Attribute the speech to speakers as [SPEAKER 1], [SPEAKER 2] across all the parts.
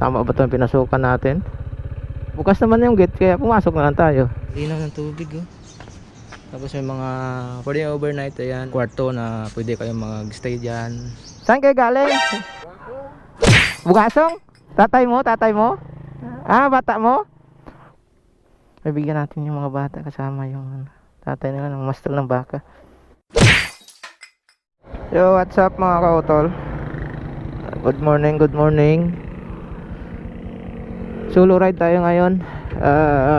[SPEAKER 1] Tama ba ito yung pinasukan natin? Bukas naman yung gate kaya pumasok na lang tayo. Linaw ng tubig oh. Tapos may mga pwede overnight, ayan, kwarto na pwede kayong mag-stay dyan. Saan kayo galing? Bugasong? Tatay mo? Tatay mo? Ah, bata mo? Bibigyan natin yung mga bata kasama yung tatay nila ng mastal ng baka. Yo, what's up mga kautol? Good morning, good morning. Solo ride tayo ngayon.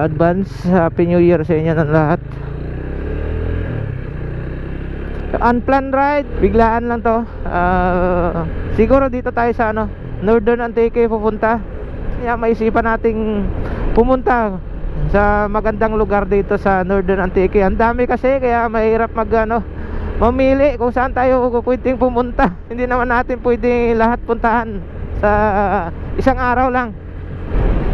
[SPEAKER 1] Advance Happy New Year sa inyo ng lahat. Unplanned ride, biglaan lang to. Siguro dito tayo sa Northern Antique pupunta. Kaya maisipan nating pumunta sa magandang lugar dito sa Northern Antique. Ang dami kasi kaya mahirap mamili kung saan tayo pwedeng pumunta. Hindi naman natin pwede lahat puntahan sa isang araw lang.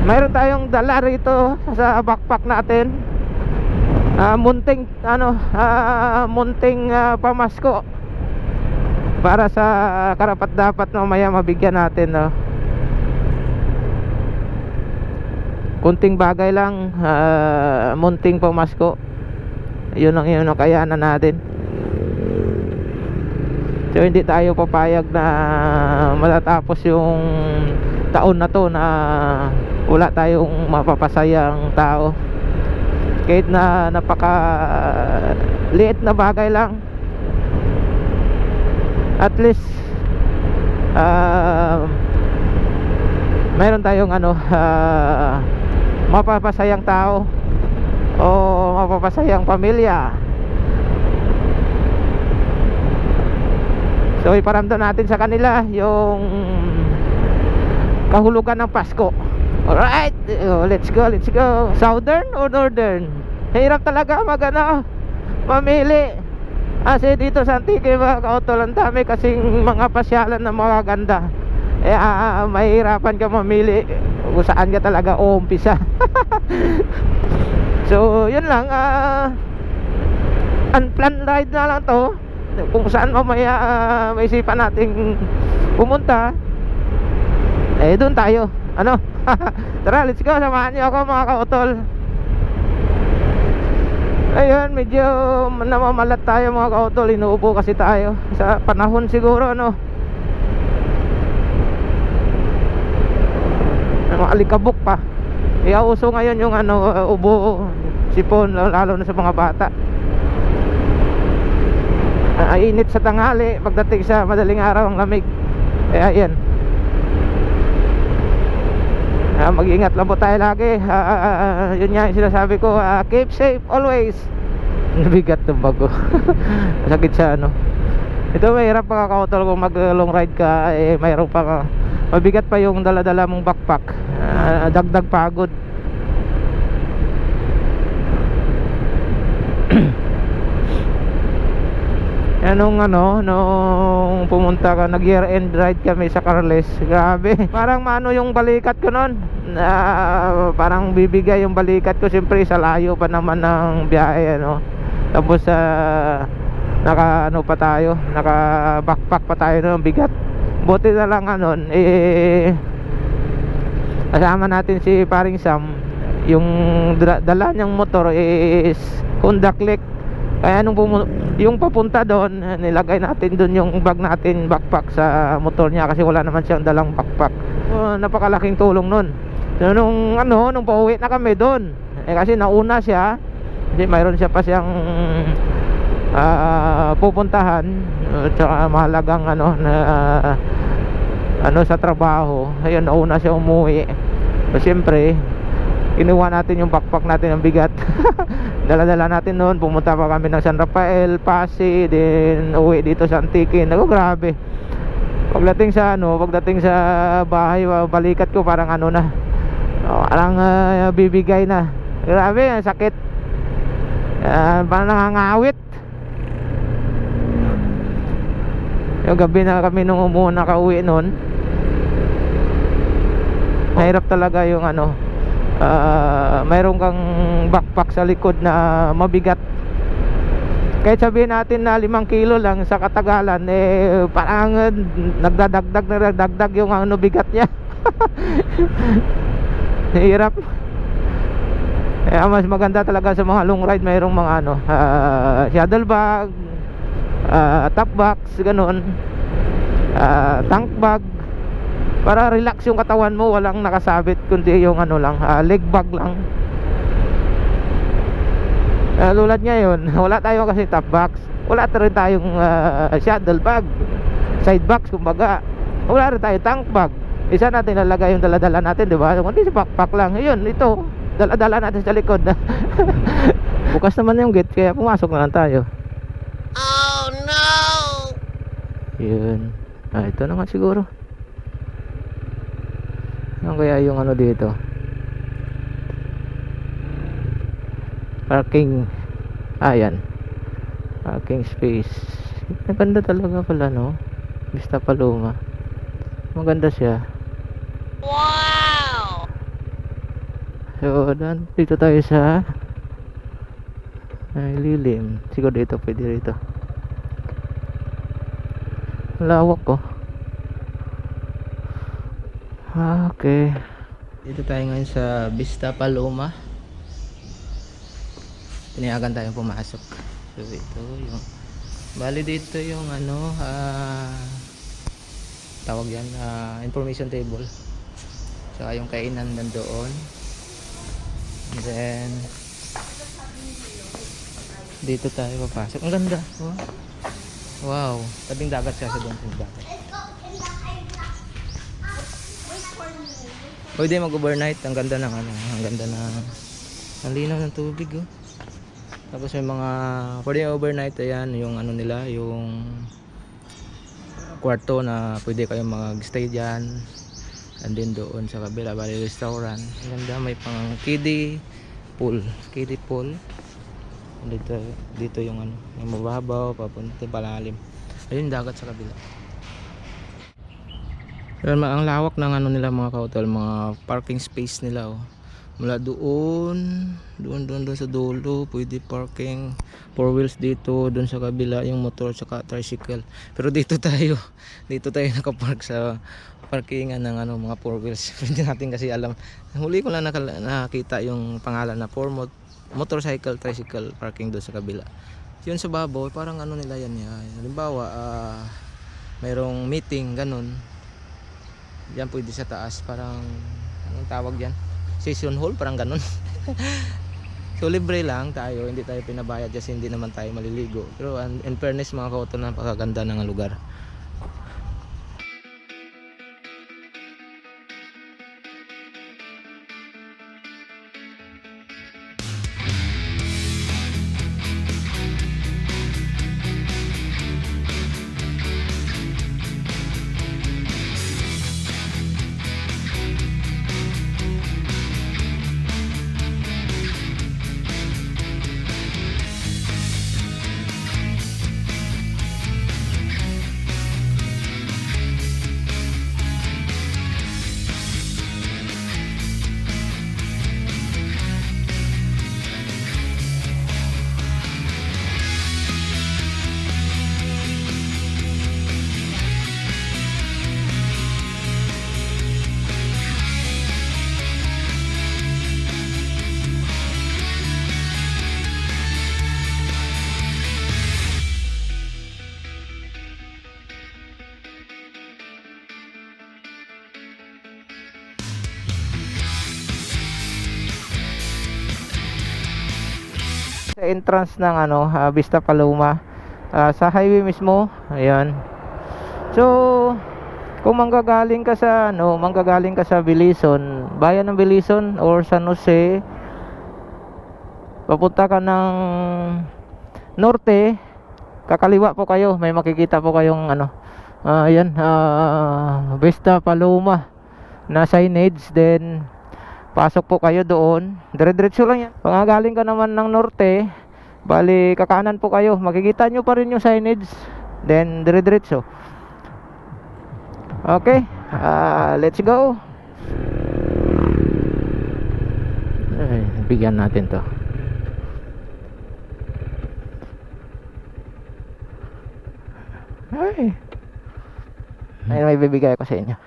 [SPEAKER 1] Mayroon tayong dala rito sa backpack natin. Munting pamasko para sa karapat dapat mamaya mabigyan natin, no? Kunting bagay lang, munting pamasko. Yun ang kayanan natin. So hindi tayo papayag na matatapos yung taon na to na wala tayong mapapasayang tao. Kahit na napaka liit na bagay lang, at least mayroon tayong mapapasayang tao o mapapasayang pamilya. So iparamdam natin sa kanila yung kahulugan ng Pasko. Alright, let's go, let's go. Southern or Northern? Hirap talaga mamili. Kasi dito sa Antique mga kautol, ang dami kasing mga pasyalan na mga ganda. Mahirapan ka mamili kung saan ka talaga uumpisa. So yun lang, unplanned ride na lang to. Kung saan mamaya maisipan nating pumunta, doon tayo. Tara, let's go, samahan niyo ako mga kautol. Ayun, medyo namamalat tayo mga kautol. Inuupo kasi tayo sa panahon siguro, alikabok pa. Uso ngayon yung ubo, sipon, lalo na sa mga bata. Init sa tanghali, pagdating sa madaling araw ang lamig. Ayan, mag-ingat lang po tayo lagi. Yun nga yung sinasabi ko, keep safe always. Nabigat ng bago. Sakit siya ito. Mahirap pa kakautal kung mag long ride ka, mayroon pa mabigat pa yung dala-dala mong backpack. Dagdag pagod. Nung pumunta ka, nag year end ride kami sa Carles. Grabe, parang yung balikat ko nun, parang bibigay yung balikat ko. Siyempre sa layo pa naman ng biyahe, tapos naka pa tayo, naka backpack pa tayo ng bigat. Buti na lang kasama natin si paring Sam. Yung dala niyang motor is Honda Click. Kaya yung papunta doon, nilagay natin doon yung bag natin, backpack sa motor niya, kasi wala naman siyang dalang backpack. Napakalaking tulong nun. So, nung pauwi na kami doon, kasi nauna siya, kasi mayroon siya pa siyang pupuntahan, tsaka mahalagang sa trabaho. Ayun, nauna siya umuwi. So, siyempre kinuha natin yung backpack natin ng bigat. Dala-dala natin noon. Pumunta pa kami ng San Rafael, Pasig, then uwi dito sa Antique. Grabe. Pagdating sa bahay, balikat ko parang parang bibigay na. Grabe, sakit. Parang nangangawit. Yung gabi na kami nung nakauwi noon, mahirap talaga yung mayroon kang backpack sa likod na mabigat. Kahit sabihin natin na 5 kilo lang, sa katagalan parang nagdadagdag yung bigat niya. Hirap. Kaya mas maganda talaga sa mga long ride, mayroong mga ano, saddle bag, top box, ganun, tank bag, para relax yung katawan mo, walang nakasabit kundi yung ano lang, leg bag lang. Tulad ngayon, wala tayong kasi top box, wala rin tayong saddle bag, side box kumbaga, wala rin tayong tank bag. Isa natin lalagay yung daladala natin, di ba? Kundi si backpack lang. Ayun, ito daladala natin sa likod. Bukas naman yung gate, kaya pumasok na lang tayo.
[SPEAKER 2] Oh no!
[SPEAKER 1] Yun. Ito naman siguro. Ano kaya yung ano dito? Parking. Ayan. Parking space. Maganda talaga pala, no? Vista Paloma. Maganda siya.
[SPEAKER 2] Wow!
[SPEAKER 1] So, dito tayo sa ay lilim. Siguro dito, pwede rito. Lawak ko. Okay. Dito tayo ngayon sa Vista Paloma. Tinayagan tayong pumasok. So, ito yung bali dito yung ano, tawag yan, information table. Saka yung kainan nandoon. And then dito tayo papasok. Ang ganda, oh. Wow, tabing dagat siya sa doon sa dagat. Pwede mag-overnight. Ang ganda ng ano, ang ganda ng ang linaw ng tubig, oh. Tapos may mga pwede overnight. Ayan yung ano nila, yung kwarto na pwede kayong mag-stay dyan. And then doon sa kabila, bali restaurant. Ang ganda, may pang kiddie pool. Kiddie pool. Dito yung ano, yung mababaw, papunta palalim. Ayun, dagat sa kabila. Pero ang lawak ng ano nila mga ka-hotel, mga parking space nila, oh. Mula doon sa dulo, pwede parking 4 wheels dito, doon sa kabila yung motor saka tricycle. Pero dito tayo nakapark sa parkingan ng ano, mga 4 wheels. Hindi natin kasi alam. Huli ko lang nakita yung pangalan na motorcycle, tricycle parking doon sa kabila. Yun sa babaw, parang ano nila yan. Halimbawa, mayroong meeting, ganun. Diyan pwede sa taas, parang anong tawag diyan? Session hall, parang ganun. So libre lang tayo, hindi tayo pinabayad kasi hindi naman tayo maliligo. Pero in fairness mga ka-hotel, napakaganda ng lugar. Sa entrance ng ano, Vista Paloma, sa highway mismo. Ayan. So kung manggagaling ka sa ano, Bilison, bayan ng Bilison or San Jose, papunta ka ng norte, kakaliwa po kayo, may makikita po kayong ano, ayan, Vista Paloma na signage. Then pasok po kayo doon, dire-diretso lang yan. Kung galing ka naman ng norte, bali kakanan po kayo, makikita nyo pa rin yung signage. Then dire-diretso. Okay, let's go. Ay, bigyan natin to. Ay, may bibigay ko sa inyo.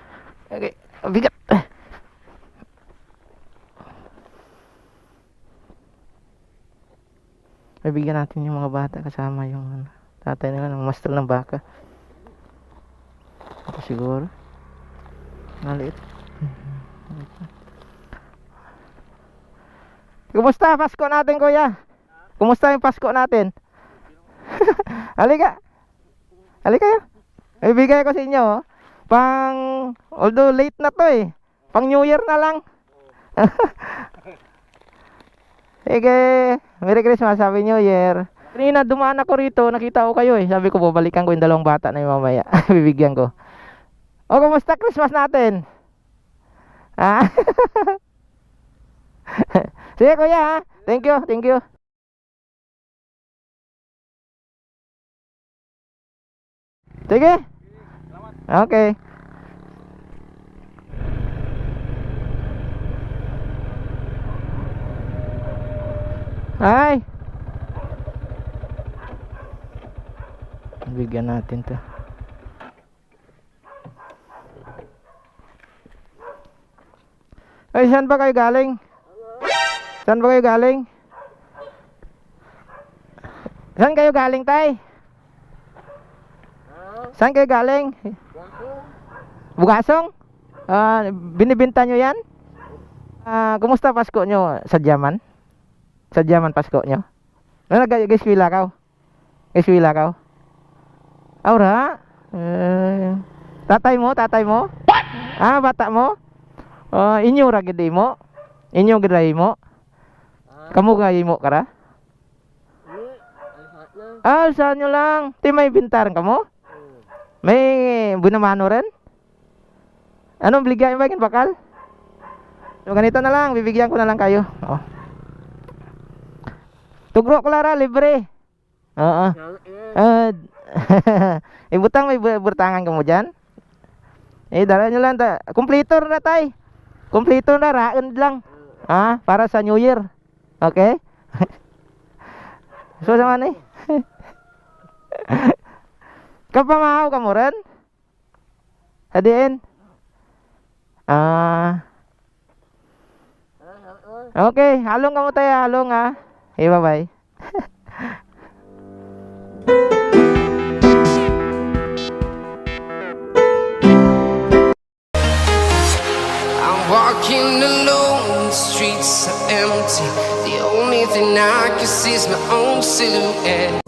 [SPEAKER 1] Okay, bigat. Bibigyan natin yung mga bata kasama yung tatay nila ng mastal ng baka. Ito siguro. Maliit. Kumusta Pasko natin, kuya? Kumusta yung Pasko natin? Halika. Halika kayo. Ibigay ko sa inyo. Oh. Although late na to eh. Pang New Year na lang. Sige. Merry Christmas. Happy New Year. Kanina dumaan ako rito. Nakita ko kayo eh. Sabi ko babalikan ko yung dalawang bata na yung mamaya. Bibigyan ko. O, kumusta Christmas natin? Ah? Sige kuya ha. Thank you, thank you. Sige. Okay. Hi. Bigyan natin to. Ay, saan ba kayo galing? Saan ba kayo galing? Saan kayo galing, tay? Saan kayo galing? Bugasong? Binibenta nyo yan? Kumusta Pasko nyo? Sadyaman? Sadyaman Pasko nyo? Nag-eskwila ka? Eskwila ka? Aura? Tatay mo? Tatay mo? Bata mo? Inyo ra gid mo? Inyo gid mo? Kamu nga imo kara? Saan nyo lang? Di may bintaran ka mo? May bunamano rin? Anong bligyan ba bakal? So ganito na lang, bibigyan ko na lang kayo. Oh. Tugro Clara, libre. Oo. Ibutang may burtangan ka mo dyan? Dala nyo lang. Completor na tay. Completor na, raund lang. Para sa New Year. Okay? So naman eh. Kapamahaw ka mo rin? Hadiin? Okay, halong ka mo tayo, halong ha. Okay, bye-bye.
[SPEAKER 2] I'm walking alone, the streets are empty. The only thing I can see is my own silhouette.